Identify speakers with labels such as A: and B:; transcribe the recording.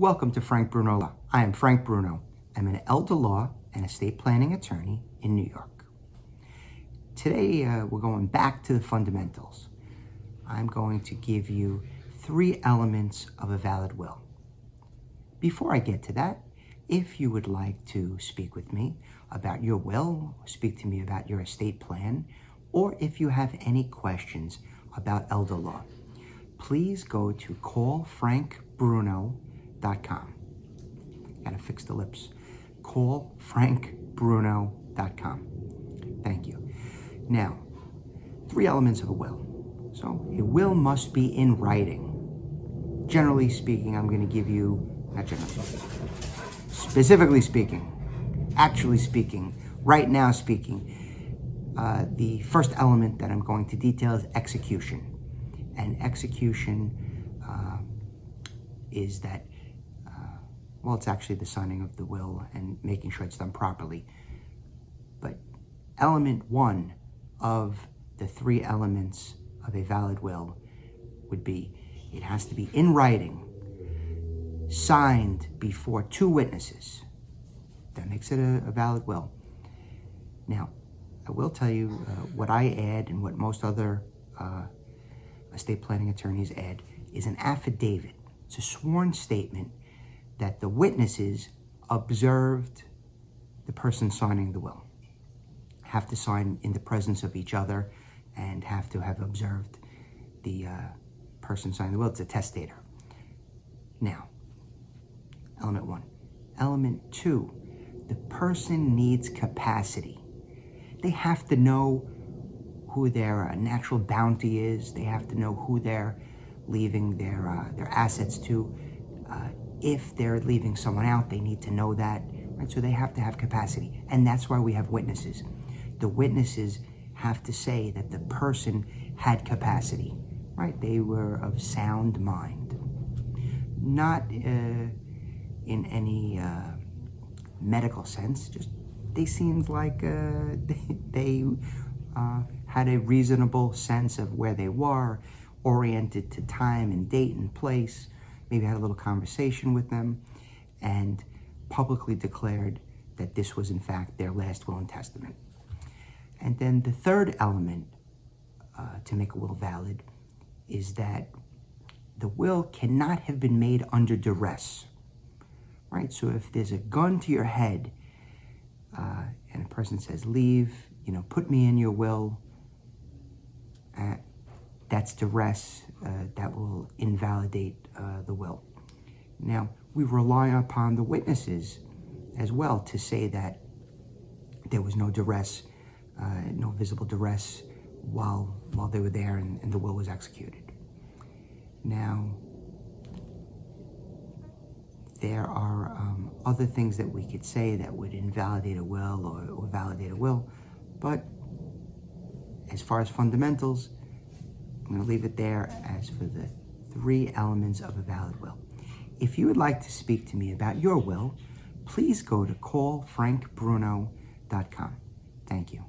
A: Welcome to Frank Bruno Law. I am Frank Bruno. I'm an elder law and estate planning attorney in New York. Today, we're going back to the fundamentals. I'm going to give you 3 elements of a valid will. Before I get to that, if you would like to speak with me about your will, or speak to me about your estate plan, or if you have any questions about elder law, please go to callfrankbruno.com. Gotta fix the lips. Callfrankbruno.com. Thank you. Now, 3 elements of a will. So, a will must be in writing. Generally speaking, I'm going to give you, not generally, specifically speaking, actually speaking, right now speaking, the first element that I'm going to detail is execution. And execution is that, well, it's actually the signing of the will and making sure it's done properly. But element 1 of the 3 elements of a valid will would be, it has to be in writing, signed before 2 witnesses. That makes it a valid will. Now, I will tell you what I add and what most other estate planning attorneys add is an affidavit. It's a sworn statement that the witnesses observed the person signing the will. Have to sign in the presence of each other and have to have observed the person signing the will. It's a testator. Now, element 1. Element 2, the person needs capacity. They have to know who their natural bounty is. They have to know who they're leaving their assets to. If they're leaving someone out, they need to know that, right? So they have to have capacity. And that's why we have witnesses. The witnesses have to say that the person had capacity, right? They were of sound mind. Not in any medical sense, just they seemed like they had a reasonable sense of where they were, oriented to time and date and place, maybe had a little conversation with them, and publicly declared that this was in fact their last will and testament. And then the third element to make a will valid is that the will cannot have been made under duress, right? So if there's a gun to your head and a person says, leave, put me in your will, that's duress. That will invalidate the will. Now, we rely upon the witnesses as well to say that there was no duress, no visible duress while they were there and the will was executed. Now, there are other things that we could say that would invalidate a will or validate a will, but as far as fundamentals, I'm going to leave it there as for the 3 elements of a valid will. If you would like to speak to me about your will, please go to callfrankbruno.com. Thank you.